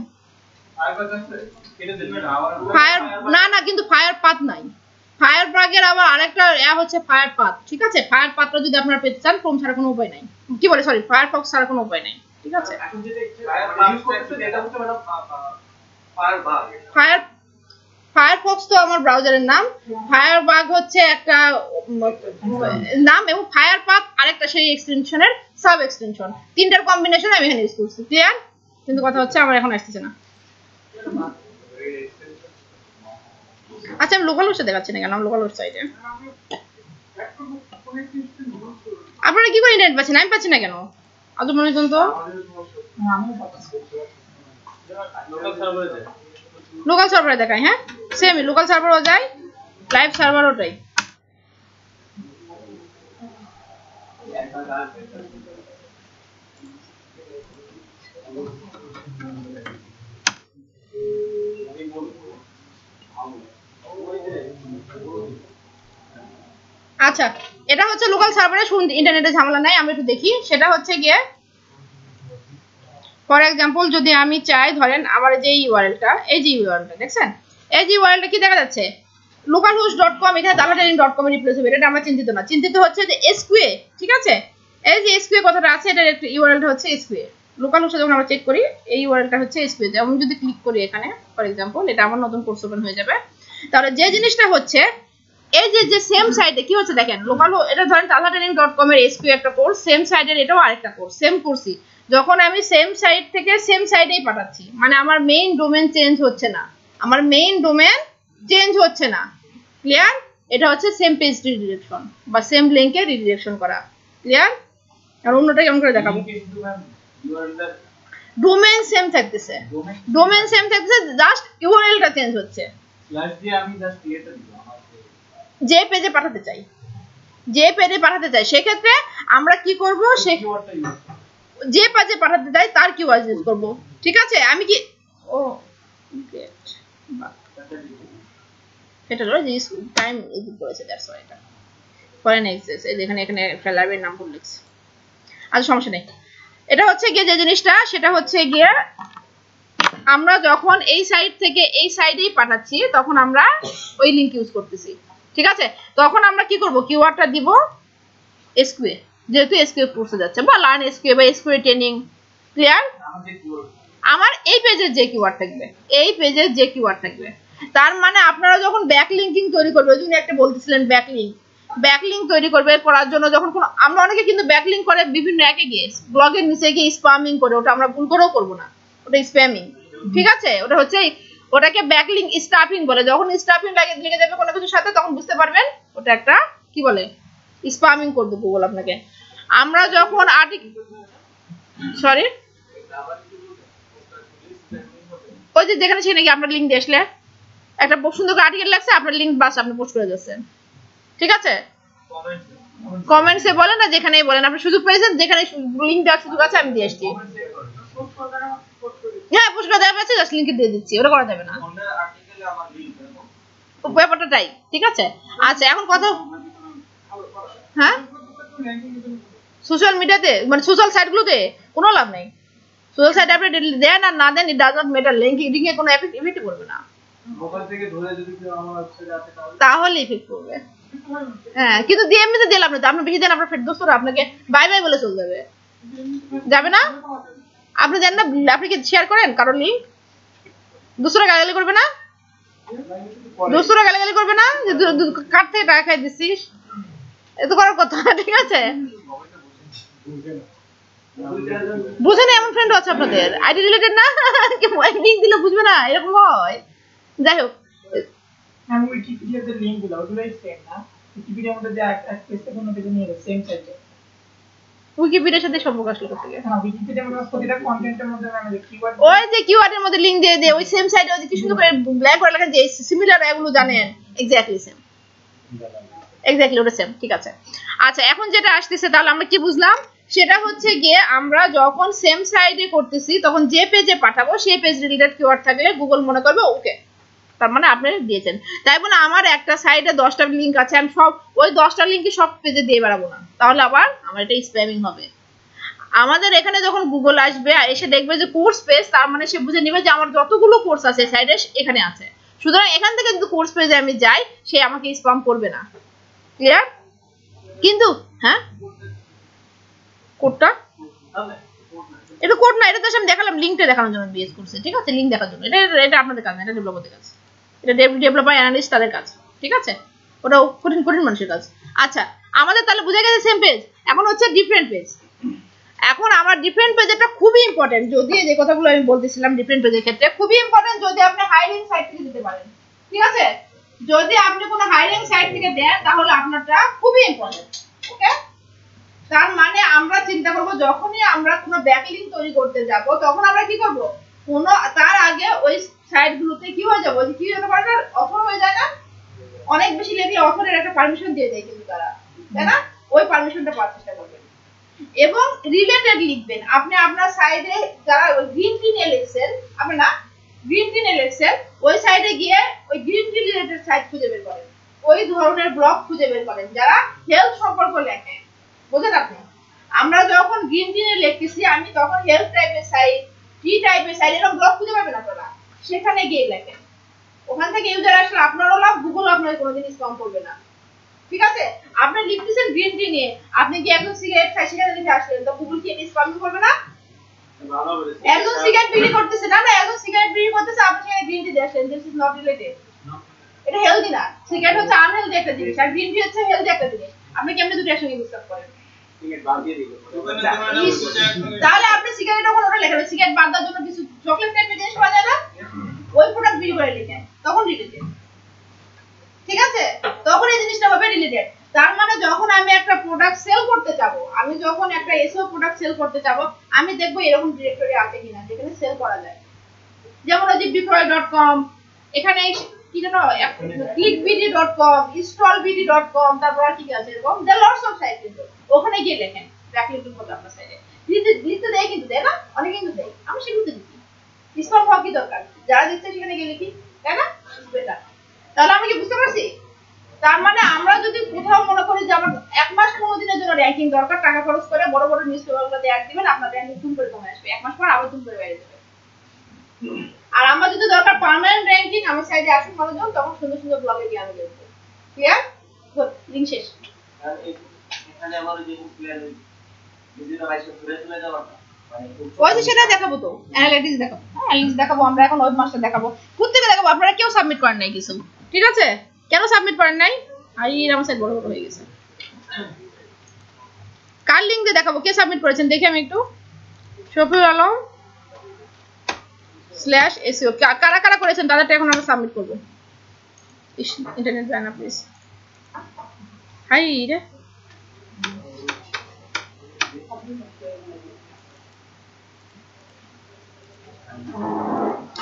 ফায়ারফক্স আছে কেটে দেন ম্যাডাম আবার ফায়ার না কিন্তু ফায়ার পাথ নাই। ফায়ার প্লাগের আবার আরেকটা হচ্ছে ফায়ার পাথ, ঠিক আছে? ফায়ার পাথটা যদি আপনারা পেতে চান ক্রোম ছাড়া কোনো উপায় নাই, কি বলে সরি ফায়ারফক্স ছাড়া কোনো উপায় নাই, ঠিক আছে? এখন যেটা ইউজ করতেছেন এটা হচ্ছে ম্যাডাম ফায়ারবাগ। ফায়ারফক্স তো আমার ব্রাউজারের নাম, ফায়ারবাগ হচ্ছে একটা নাম, এবং ফায়ার পাথ আরেকটা সেই এক্সটেনশনের সাব এক্সটেনশন, তিনটার কম্বিনেশন আমি এখানে ইউজ করছি, ক্লিয়ার? কিন্তু কথা হচ্ছে আমার এখন আসতেছে না। আচ্ছা আমি লোকাল হোস্টে দেখাচ্ছি না কেন, আমি লোকাল হোস্ট সাইটে। আপনারা কি করে নেট পাচ্ছেন, আমি পাচ্ছি না কেন? আজ মনে হচ্ছেন তো লোকাল সার্ভারে দেখায়, হ্যাঁ সেমই লোকাল সার্ভারও যায়, লাইভ সার্ভারও যায়। আচ্ছা এটা হচ্ছে লোকাল সার্ভারে, ইন্টারনেটে ঝামেলা নাই, আমরা একটু দেখি। সেটা হচ্ছে গিয়ে ফর এক্সাম্পল যদি আমি চাই, ধরেন আমার যে ইউআরএলটা, এই যে ইউআরএলটা দেখছেন, এই যে ইউআরএলটা কি দেখা যাচ্ছে, localhost.com, এখানে dalatailing.com এ রিপ্লেস হবে, এটা আমরা চিন্তিত না। চিন্তিত হচ্ছে যে এসকিউএ, ঠিক আছে? এই যে এসকিউএ কথাটা আছে, এটার একটা ইউআরএলটা হচ্ছে এসকিউএ। লোকাল হোস্টে যখন আমরা চেক করি, এই ইউআরএলটা হচ্ছে এসকিউএ। যেমন যদি ক্লিক করি এখানে ফর এক্সাম্পল, এটা আমার নতুন কোর্স ওপেন হয়ে যাবে। তাহলে যে জিনিসটা হচ্ছে এই যে সেম সাইটে কি হচ্ছে দেখেন, লোকাল এটা ধরেন dalatailing.com এর এসকিউএ একটা কোর্স, সেম সাইটের এটাও আরেকটা কোর্স, সেম কোর্সই। যখন আমি সেম সাইট থেকে সেম সাইটেই পাঠাচ্ছি, মানে আমার মেইন ডোমেন চেঞ্জ হচ্ছে না, আমার মেইন ডোমেন চেঞ্জ হচ্ছে না, ক্লিয়ার? এটা হচ্ছে সেম পেজ রিডিরেকশন বা সেম লিংকে রিডিরেকশন করা, ক্লিয়ার? আর অন্যটা কেমন করে দেখাবো? ডোমেন সেম থাকতেছে, ডোমেন সেম থাকতেছে, জাস্ট ইউআরএলটা চেঞ্জ হচ্ছে। স্ল্যাশ দিয়ে আমি জাস্ট এটা দিব যে পেজে পাঠাতে চাই, যে পেজে পাঠাতে চাই, সেক্ষেত্রে আমরা কি করব, সে কিওয়ার্ডটা ইউজ যে পেজে পাঠাতে চাই তার কিওয়ার্ড ইউজ করব, ঠিক আছে? আমি কি ও গেট এটা হলো যে টাইম ইউজ করেছে, দ্যাটস হোয়াই এটা ফরেন এক্সেস, এই যেখানে এখানে একটা লাইব্রেরির নাম ভুল লিখছি। আচ্ছা সমস্যা নেই। এটা হচ্ছে গিয়ে যে জিনিসটা, সেটা হচ্ছে গিয়ে আমরা যখন এই সাইট থেকে এই সাইডেই পাঠাচ্ছি, তখন আমরা ওই লিংক ইউজ করতেছি, ঠিক আছে? তখন আমরা কি করব, কিওয়ার্ডটা দিব এসকিউএ, যেহেতু এসকিউএ কোর্সে যাচ্ছে, বা লার্ন এসকিউএ বা এসকিউএ ট্রেনিং, ক্লিয়ার? আমাদের কিওয়ার্ড আমার এই পেজের যে কিওয়ার্ড থাকবে, এই পেজের যে কিওয়ার্ড থাকবে, তার মানে আপনারা যখন ব্যাকলিংকিং তৈরি করবে, ওই জন্য একটা বলতেছিলেন ব্যাকলিংক তৈরি করবে, করার জন্য যখন কোনো, আমরা অনেকে কিন্তু ব্যাকলিংক করে বিভিন্ন একে গিয়ে ব্লগের নিচে গিয়ে স্প্যামিং করে, ওটা আমরা ভুল করেও করব না, ওটা স্প্যামিং, ঠিক আছে? ওটা হচ্ছে, ওটাকে ব্যাকলিংক স্টাফিং বলে। যখন স্টাফিং লেগে যাবে কোনো কিছুর সাথে, তখন বুঝতে পারবেন ওটা একটা কি বলে, স্প্যামিং করবে গুগল আপনাকে। আমরা যখন সরি ওই যে যেখানে সেখানে কি আপনার লিঙ্ক দিয়ে আসলে একটা সুন্দর করে আর্টিকেল লাগছে, আপনার লিঙ্ক বাস আপনি পোস্ট করে যাচ্ছেন, ঠিক আছে? কমেন্টসে বলেন না, যেখানেই বলেন, আপনি সুযোগ পেয়েছেন, যেখানে লিঙ্ক দেওয়ার সুযোগ আছে আমি দিয়ে আসছি। হ্যাঁ পোস্ট করে দেওয়া আছে, জাস্ট লিঙ্ক দিয়ে দিচ্ছি, ওটা করা যাবে না, আর্টিকেলে আমার লিংক দেব ব্যাপারটা তাই, ঠিক আছে? আচ্ছা এখন কথা, হ্যাঁ সোশ্যাল মিডিয়াতে মানে সোশ্যাল সাইটগুলোতে কোনো লাভ নেই। সোশ্যাল সাইটে আপনি দেন আর না দেন, ইট ডাজ নট ম্যাটার, লিংকে কোনো এফেক্ট করবে না, মোবাইল থেকে ধরে যদি কেউ আমার ওয়েবসাইটে আসে তাহলে ইফেক্ট করবে। হ্যাঁ কিন্তু দিয়ে এমনিতে দিলাম না, আপনি বেশি দেন, আপনার ফ্রেন্ড দোস্তরা আপনাকে বাই বাই বলে চলে যাবে, যাবে না? আপনি দেন না, আপনি কি শেয়ার করেন কারোর লিঙ্ক? দোস্তরা গালাগালি করবে না? দোস্তরা গালাগালি করবে না যে কার থেকে টাকা খাই দিচ্ছিস, এত করার কথা, ঠিক আছে? বুঝে না, এমন ফ্রেন্ড আছে আপনাদের আইডি রিলেটেড না, লিঙ্ক দিলে বুঝবে না, এরকম হয়। যাই হোক, আমি উইকিপিডিয়াতে লিংক দিলাম, ওগুলোই সেম না, উইকিপিডিয়ার মধ্যে যে এক পেজ থেকে অন্য পেজে নিয়ে গেছে সেম সাইটে। উইকিপিডিয়ার সাথে সম্পর্ক আসলে করতে গিয়ে না উইকিপিডিয়া মানে প্রতিটা কন্টেন্টের মধ্যে আমি যে কিওয়ার্ড ওই যে কিওয়ার্ডের মধ্যে লিংক দিয়ে দে ওই সেম সাইডে ওই যে কি সুন্দর করে ব্ল্যাক করে লেখা যে সিমিলার এগুলো জানেন এক্স্যাক্টলি সেম এক্স্যাক্টলি ওটা সেম ঠিক আছে আচ্ছা এখন যেটা আসতেছে তাহলে আমরা কি বুঝলাম সেটা হচ্ছে গিয়ে আমরা যখন সেম সাইডে করতেছি তখন যে পেজে পাঠাবো সেই পেজ রিলেটেড কিওয়ার্ড থাকলে গুগল মনে করবে ওকে তার মানে আপনি দিয়েছেন তাই বলে আমার একটা সাইডে 10টা লিংক আছে আমি সব ওই 10টা লিংকই সব পেজে দিয়ে বেড়াবো না তাহলে আবার আমার এটা স্প্যামিং হবে আমাদের এখানে যখন গুগল আসবে এসে দেখবে যে কোর্স পেজ তার মানে সে বুঝে নেবে যে আমার যতগুলো কোর্স আছে সাইডে এখানে আছে সুতরাং এখান থেকে যদি কোর্স পেজে আমি যাই সে আমাকে স্প্যাম করবে না ক্লিয়ার কিন্তু হ্যাঁ কোডটা এটা কোড না এটা তো আমি দেখালাম লিংকটা দেখানোর জন্য বিএস করছে ঠিক আছে লিংক দেখার জন্য এটা আপনাদের কাজ না এটা ডেভেলপারদের কাজ এটা ডেভেলপার অ্যানালিস্ট তাদের কাজ ঠিক আছে ওটা কঠিন কঠিন মানুষের কাজ আচ্ছা আমাদের তাহলে বুঝে গেছে সেম পেজ এখন হচ্ছে ডিফারেন্ট পেজ এখন আমার ডিফারেন্ট পেজটা খুবই ইম্পর্টেন্ট যদি এই যে কথাগুলো আমি বলতেছিলাম ডিফারেন্ট পেজের ক্ষেত্রে খুবই ইম্পর্টেন্ট যদি আপনি হায়ারিং সাইট থেকে দিতে পারেন ঠিক আছে যদি আপনি কোনো হায়ারিং সাইট থেকে দেন তাহলে আপনারটা খুবই ইম্পর্টেন্ট ওকে তার মানে আমরা চিন্তা করব যখনই আমরা কোনো ব্যাকলিংক তৈরি করতে যাব তখন আমরা কি করব কোনো তার আগে ওই সাইটগুলোতে কি হয়ে যাবে কি হতে পারে অথর হয়ে যায় না অনেক বেশি লিখলে অথরের একটা পারমিশন দিয়ে দেয় কিন্তু তারা তাই না ওই পারমিশনটা পাওয়ার চেষ্টা করবেন এবং রিলেটেড লিখবেন আপনি আপনার সাইডে যারা গ্রিন টিনে লিখছেন আপনি না গ্রিন টিনে লিখছেন ওই সাইডে গিয়ে ওই গ্রিন টি রিলেটেড সাইট খুঁজে বের করেন ওই ধরনের ব্লগ খুঁজে বের করেন যারা হেলথ সম্পর্ক লেখে বুঝলেন আপনি আমরা যখন গ্রিন টিনে লিখতেছি আমি তখন হেলথ টাইপের সাইট টি টাইপের সাইট এরকম ব্লগ খুঁজে পাবেন আপনারা সেখানে গিয়ে লেখেন ওখান থেকে ইউজার আসলে আপনারও লাভ গুগল আপনাকে কোনোদিন স্প্যাম করবে না ঠিক আছে আপনি লিখতেছেন গ্রিন টি নিয়ে আপনি কি একজন সিগারেট খাই সেখানে লিখে আসলেন তো গুগল কি স্প্যাম করবে না ভালো হবে একজন সিগারেট বিক্রি করতেছে না একজন সিগারেট বিক্রি করতেছে আপনি সেখানে গ্রিন টি দেখেন দিস ইজ নট রিলেটেড এটা হেলদি না সিগারেট হচ্ছে আনহেলদি একটা জিনিস আর গ্রিন টি হচ্ছে হেলদি একটা জিনিস আপনি কেমনে দুটো একসঙ্গে মিক্স আপ করেন সিগারেট বাদ দিয়ে দিবেন তাহলে আপনি সিগারেট ওখানে ওটা লেখেন সিগারেট বাদ দেওয়ার জন্য কিছু চকলেট টাইপের জিনিস পাওয়া যায় না ওই প্রোডাক্ট বিক্রি করে লিখেন তখন রিলেটেড ঠিক আছে তখন এই জিনিসটা হবে রিলেটেড তার মানে যখন আমি একটা প্রোডাক্ট সেল করতে যাব আমি যখন একটা এসও প্রোডাক্ট সেল করতে যাব আমি দেখব এরকম ডিরেক্টরি আছে কিনা যেখানে সেল করা যায় যেমন ওই যে bify.com এখানে কি জানো clickbd.com installbd.com তারপর কি আছে এরকম there are lots of sites কিন্তু ওখানে গিয়ে দেখেন ব্যাকলিংক করতে আপনার সাইডে লিখতে দেয় কিন্তু দেয় না অনেক কিন্তু দেয় আমি সেগুলোতে লিখি স্পম হওয়া কি দরকার যারা দিচ্ছে সেখানে গিয়ে লিখি তাই না বেটার তাহলে আমি কি বুঝতে পারছি তার মানে আমরা যদি কোথাও মনে করি যে আমার 1 মাস 15 দিনের জন্য র‍্যাঙ্কিং দরকার টাকা খরচ করে বড় বড় নিউজ পেপারগুলোতে অ্যাড দিবেন আপনার র‍্যাঙ্কিং তুম করে কমে আসবে 1 মাস পর আবার তুম করে বেড়ে যাবে আর আমরা যদি দরকার পার্মানেন্ট র‍্যাঙ্কিং আমার সাইডে আসুন মনোযোগ তখন সুন্দর সুন্দর ব্লগে গিয়ে আমি দেব ক্লিয়ার গুড লিংক শেষ এখানে আমার যে ক্লিয়ার ভিডিওটা বাইসে ঘুরে চলে যাওয়া ওই যে সেটা দেখাবো তো অ্যানালিটিক্স দেখাবো অ্যানালিটিক্স দেখাবো আমরা এখন ওয়েব মাস্টার দেখাবো প্রত্যেকটা দেখাবো আপনারা কেউ সাবমিট করেন নাই কিছু ঠিক আছে কেন সাবমিট করেন নাই আর এই আমার সাইড বড় বড় হয়ে গেছে কার লিংক দিয়ে দেখাবো কে সাবমিট করেছেন দেখি আমি একটু শফিউল আলম /SEO কারা কারা করেছেন তাদেরটা এখন আমরা সাবমিট করব ইন্টারনেট ব্যানা প্লিজ হাই রে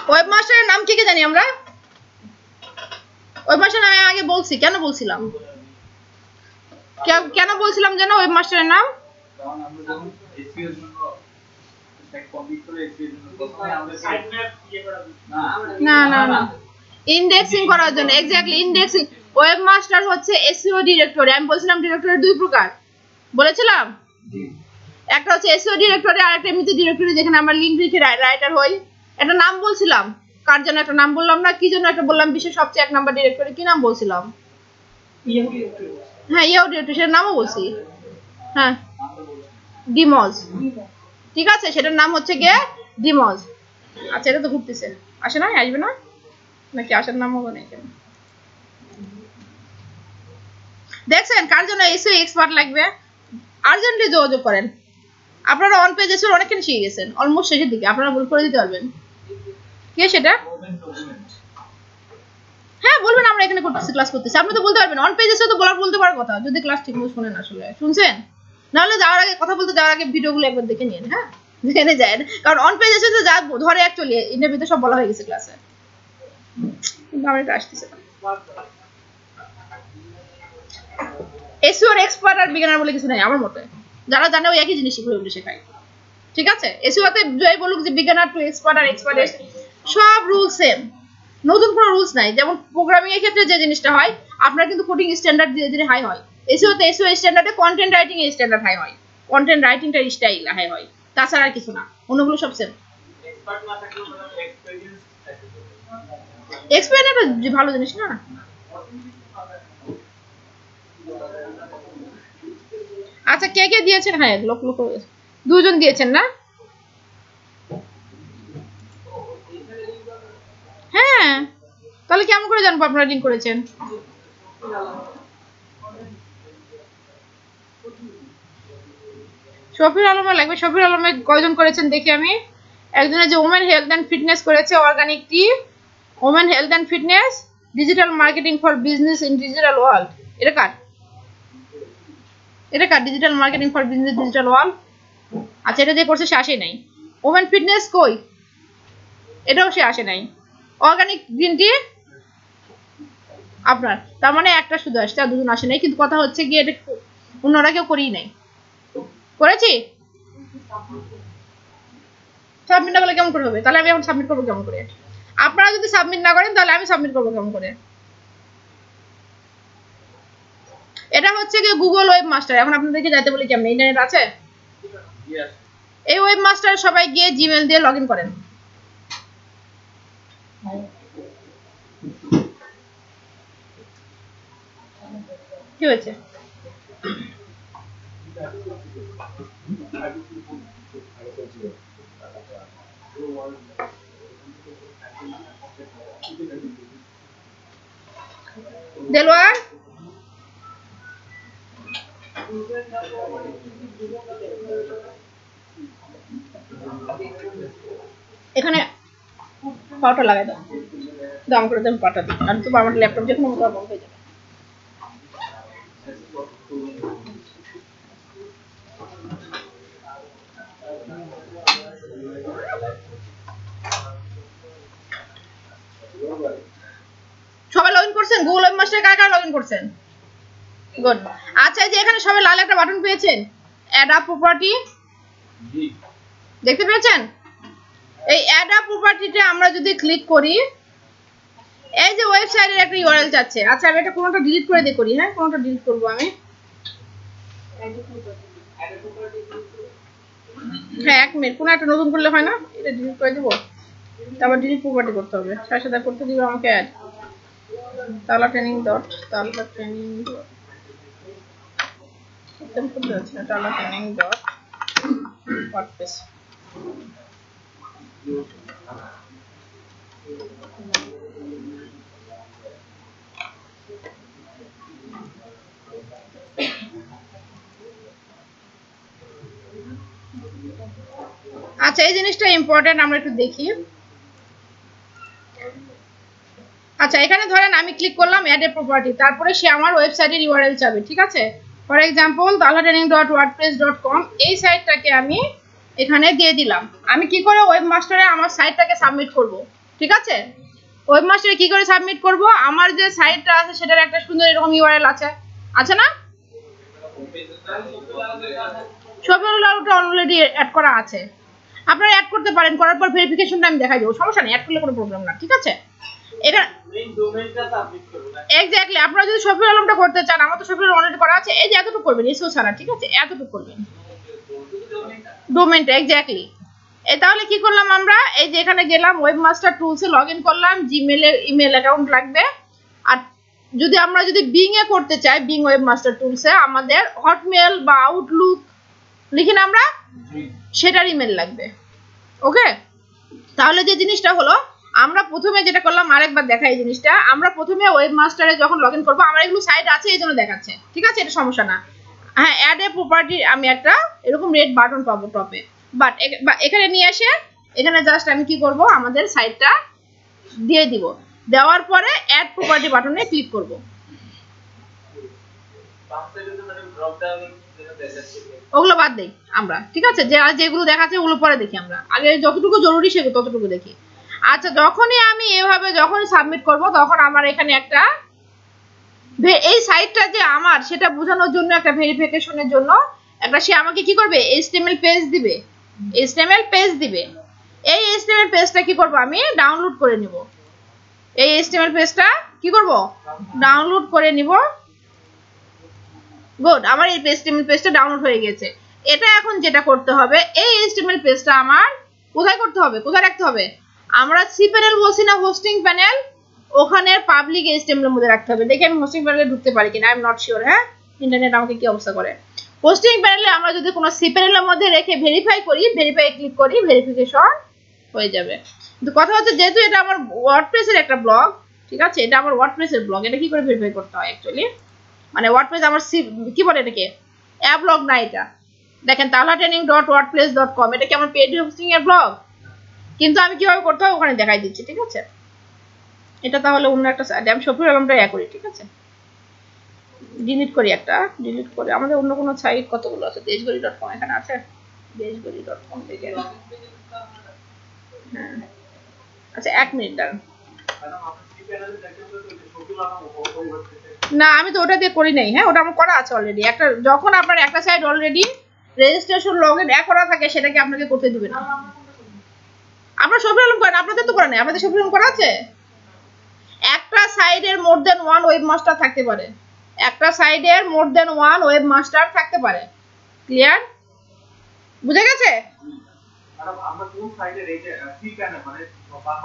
ওয়েব মাস্টারের নাম কি কি জানি আমরা ওয়েব মাস্টার নামে আগে বলছি কেন বলছিলাম কেন বলছিলাম যেন ওয়েব মাস্টারের নাম কারণ আমরা যখন এসইও এর জন্য সেট কমপ্লিট করে এসইও এর জন্য প্রথমে আমাদের সাইট ম্যাপ ইয়ে করা না ইনডেক্সিং করার জন্য এক্স্যাক্টলি ইনডেক্সিং ওয়েব মাস্টার হচ্ছে এসইও ডিরেক্টরি আমি বলছিলাম ডিরেক্টরি দুই প্রকার বলেছিলাম একটা হচ্ছে এসইও ডিরেক্টরি আর একটা এমনিতে ডিরেক্টরি যেখানে আমরা লিংক লিখে রাইটার হই একটা নাম বলছিলাম কার জন্য একটা নাম বললাম না কি জন্য একটা বললাম বিশ্বের সবচেয়ে এক নাম্বার ডিরেক্টরি কি নাম বলছিলাম হ্যাঁ ইউ ডিরেক্টরি সেটার নামও বলছি হ্যাঁ ডিমজ ঠিক আছে সেটার নাম হচ্ছে গিয়ে ডিমজ আচ্ছা এটা তো ঘুরতেছে আসে না আসবে না নাকি আসার নাম হবে না কেন দেখছেন কার জন্য এসইও এক্সপার্ট লাগবে আর্জেন্টলি যোগাযোগ করেন আপনারা অন পেজ এসে অনেকখানি শিখে গেছেন অলমোস্ট শেষের দিকে আপনারা ভুল করে দিতে পারবেন কে সেটা হ্যাঁ বলবেন আমরা এখানে করতেছি ক্লাস করতেছি আপনি তো বলতে পারবেন অন পেজ এসে তো বলতে পারার কথা যদি ক্লাস ঠিক মতো শুনেন আসলে শুনছেন নাহলে যাওয়ার আগে কথা বলতে যাওয়ার আগে ভিডিওগুলো একবার দেখে নিন, হ্যাঁ দেখে যায়, কারণ অন পেজ এসে যা ধরে অ্যাকচুয়ালি ইন্টারভিউতে সব বলা হয়ে গেছে ক্লাসে, কিন্তু আমার এটা আসতেছে না। এসইও এর এক্সপার্ট আর বিগিনার বলে কিছু নাই আমার মতে, যারা জানে ওই একই জিনিস শিখে শেখায়, ঠিক আছে। এসইওতে যাই বলুক যে বিগিনার টু এক্সপার্ট আর এক্সপার্ট, সব রুল সেম, নতুন কোনো রুলস নাই। যেমন প্রোগ্রামিং এর ক্ষেত্রে যে জিনিসটা হয়, আপনার কিন্তু কোডিং স্ট্যান্ডার্ড ধীরে ধীরে হাই হয়, এসইওতে এসইও স্ট্যান্ডার্ডে কন্টেন্ট রাইটিং এর স্ট্যান্ডার্ড হাই হয়, কন্টেন্ট রাইটিংটা স্টাইল হাই হয়, তাছাড়া আর কিছু না, অন্যগুলো সব সেম। এক্সপার্ট একটা ভালো জিনিস না। আচ্ছা কে কে দিয়েছেন? হ্যাঁ লোক দুজন দিয়েছেন না? হ্যাঁ তাহলে কেমন করে জানবো আপনারা লিংক করেছেন? শফির আলমের লাগবে। শফির আলমের কয়জন করেছেন দেখি আমি। একজনের যে ওমেন হেলথ অ্যান্ড ফিটনেস করেছে, organic tea, women health and fitness, digital marketing for business in digital world. এটা কার? এটা কার? Digital marketing for business digital world. আচ্ছা এটা যে করছে সে আসে নাই। ওমেন ফিটনেস কই? এটাও সে আসে নাই। অর্গানিক গ্রিন টি আপনার, তার মানে একটা শুধু আসছে আর দুজন আসে নাই। কিন্তু কথা হচ্ছে গিয়ে এটা অন্যরা কেউ করেই নাই। করেছি? সাবমিট না করলে কেমন করে হবে? তাহলে আমি এখন সাবমিট করবো কেমন করে? আপনারা যদি সাবমিট না করেন তাহলে আমি সাবমিট করবো কেমন করে? এটা হচ্ছে কি গুগল ওয়েব মাস্টার। এখন আপনাদেরকে যাইতে বলি কেমন, ইন্টারনেট আছে? এই ওয়েব মাস্টার সবাই গিয়ে জিমেল দিয়ে লগ ইন করেন। কি হয়েছে? দেলোয়ার এখানে পাওয়াটা লাগাই দাও, দাম করে দেন পাটা দিই, আর তো আমার ল্যাপটপ যে কোনো মতো বন্ধ হয়ে যাবে। সবাই লগ ইন করছেন? গুগল ওয়েব মাস্টার কারা কারা লগ ইন করছেন? গুড। আচ্ছা এই যে এখানে সবাই লাল একটা বাটন পেয়েছেন, অ্যাড আপ প্রপার্টি, দেখতে পেয়েছেন? এই অ্যাড আপ প্রপার্টিতে আমরা যদি ক্লিক করি, এই যে ওয়েবসাইটের একটা ইউআরএল যাচ্ছে। আচ্ছা আমি এটা কোনটা ডিলিট করে দিয়ে করি, হ্যাঁ কোনটা ডিলিট করব আমি? হ্যাঁ 1 মিনিট, কোন একটা নতুন করলে হয় না? এটা ডিলিট করে দেব, তারপর ডিলিট প্রপার্টি করতে হবে। সাথে সাথে করতে দিবে আমাকে অ্যাড তালা ট্রেনিং ডট তালা ট্রেনিং ডট একদম করতে যাচ্ছে না, তালা ট্রেনিং ডট ওয়ার্ডপ্রেস। আচ্ছা এই জিনিসটা ইম্পর্টেন্ট, আমরা একটু দেখি। আচ্ছা এখানে ধরেন আমি ক্লিক করলাম অ্যাড এ প্রপার্টি, তারপরে সে আমার ওয়েবসাইটের ইউআরএল চাবে, ঠিক আছে? ফর এক্সাম্পল dalatraining.wordpress.com, এই সাইটটাকে আমি এখানে দিয়ে দিলাম। আমি কি করে ওয়েব মাস্টারে আমার সাইটটাকে সাবমিট করব, ঠিক আছে? ওয়েব মাস্টারে কি করে সাবমিট করব? আমার যে সাইটটা আছে সেটার একটা সুন্দর এরকম ইউআরএল আছে না? সবগুলো অলরেডি অ্যাড করা আছে, আপনারা অ্যাড করতে পারেন। করার পর ভেরিফিকেশনটা আমি দেখাই দেবো, সমস্যা নেই, অ্যাড করলে কোনো প্রবলেম না, ঠিক আছে? এটা এক্স্যাক্টলি আপনারা যদি শফিউল আলমটা করতে চান, আমার তো শফিউল অলরেডি করা আছে। এই যে এতটুকু করবেন এসও ছাড়া, ঠিক আছে? এতটুকু করবেন ডোমেইনটা, এক্স্যাক্টলি। এই তাহলে কি করলাম আমরা? এই যে এখানে গেলাম, ওয়েবমাস্টার টুলসে লগ ইন করলাম, জিমেলের ইমেল অ্যাকাউন্ট লাগবে। আর আমরা যদি বিং এ করতে চাই, বিং ওয়েবমাস্টার টুলসে আমাদের হটমেল বা আউটলুক লিখি না আমরা, সেটার ইমেল লাগবে। ওকে, তাহলে যে জিনিসটা হলো, আমরা প্রথমে যেটা করলাম আরেকবার দেখা এই জিনিসটা, আমরা প্রথমে ওয়েবমাস্টারে যখন লগ ইন করবো, আমার এগুলো সাইট আছে এই জন্য দেখাচ্ছে, ঠিক আছে? এটা সমস্যা না। হ্যাঁ অ্যাড এ প্রপার্টি আমি একটা এরকম রেড বাটন পাবো টপে, বাট এখানে নিয়ে এসে এখানে জাস্ট আমি কি করব, আমাদের সাইটটা দিয়ে দিব। দেওয়ার পরে অ্যাড প্রপার্টি বাটনে ক্লিক করব। ওগুলো বাদ দেই আমরা, ঠিক আছে? যে যেগুলো দেখাচ্ছে ওগুলো পরে দেখি, আমরা আগে যতটুকু জরুরি সেগুলো ততটুকু দেখি। আচ্ছা, যখনই আমি এভাবে যখনই সাবমিট করব তখন আমার এখানে একটা এই সাইটটা যে আমার সেটা বোঝানোর জন্য একটা ভেরিফিকেশনের জন্য একটা সে আমাকে কি করবে, HTML পেজ দিবে, HTML পেজ দিবে। এই HTML পেজটা কি করব, আমি ডাউনলোড করে নিব। এই HTML পেজটা কি করব, ডাউনলোড করে নিব। গুড, আমার এই HTML পেজটা ডাউনলোড হয়ে গেছে। এটা এখন যেটা করতে হবে, এই HTML পেজটা আমার কোথায় করতে হবে, কোথায় রাখতে হবে? আমরা সি প্যানেল বলছি না, হোস্টিং প্যানেল, ওখানে পাবলিক HTML এর মধ্যে রাখতে হবে। দেখি আমি হোস্টিং প্যানেলে ঢুকতে পারি কিনা, আই এম নট শিওর। হ্যাঁ, ইন্টারনেট আমাকে কি অবস্থা করে। হোস্টিং প্যানেলে আমরা যদি কোনো সি প্যানেলের মধ্যে রেখে ভেরিফাই করি, ভেরিফাই ক্লিক করি, ভেরিফিকেশন হয়ে যাবে। কিন্তু কথা হচ্ছে, যেহেতু এটা আমার ওয়ার্ডপ্রেসের একটা ব্লগ, ঠিক আছে, এটা আমার ওয়ার্ডপ্রেসের ব্লগ, এটা কি করে ভেরিফাই করতে হয় অ্যাকচুয়ালি, মানে ওয়ার্ডপ্রেস আমার কি বলে এটাকে, অ্যাপ ব্লগ না এটা। দেখেন talhatraining.wordpress.com, এটা কি আমার পেড হোস্টিং এর ব্লগ, কিন্তু আমি কিভাবে করতে হয় ওখানে দেখাই দিচ্ছি, ঠিক আছে? এটা তাহলে অন্য একটা সাইড, আমি শফিউল আলমটা করি, ঠিক আছে? ডিলিট করি, একটা ডিলিট করে আমাদের অন্য কোনো সাইট কতগুলো আছে, দেশগড়ি.com এখানে আছে, দেশগড়ি.com থেকে। হ্যাঁ, আচ্ছা 1 মিনিট দাঁড়ান। না, আমি তো ওটা দিয়ে করি নাই। হ্যাঁ, ওটা আমার করা আছে অলরেডি। একটা যখন আপনার একটা সাইট অলরেডি রেজিস্ট্রেশন লগইন করা থাকে, সেটাকে আপনাকে করতে দিবেন না। আপনার শফিউল আলম করেন, আপনাদের তো করা নাই। আপনাদের শফিউল আলম করা আছে। একটা সাইডের মোর দেন 1 ওয়েব মাস্টার থাকতে পারে, একটা সাইডের মোর দেন 1 ওয়েব মাস্টার থাকতে পারে। ক্লিয়ার, বুঝা গেছে? আমরা কোন সাইডে রেখে সি প্যানেল মানে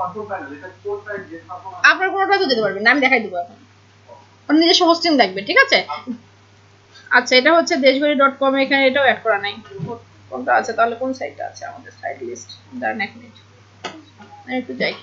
কন্ট্রোল প্যানেল, এটা কোন সাইড যে আপনার কোনটা তো যেতে পারবেন না, আমি দেখাই দেব এখন। আপনি নিজস্ব হোস্টিং দেখবেন, ঠিক আছে? আচ্ছা, এটা হচ্ছে দেশগড়ি.com, এখানে এটাও অ্যাড করা নাই। কোনটা আছে তাহলে, কোন সাইটটা আছে আমাদের সাইট লিস্ট? দাঁড়ান 1 মিনিট, আমি একটু যাই।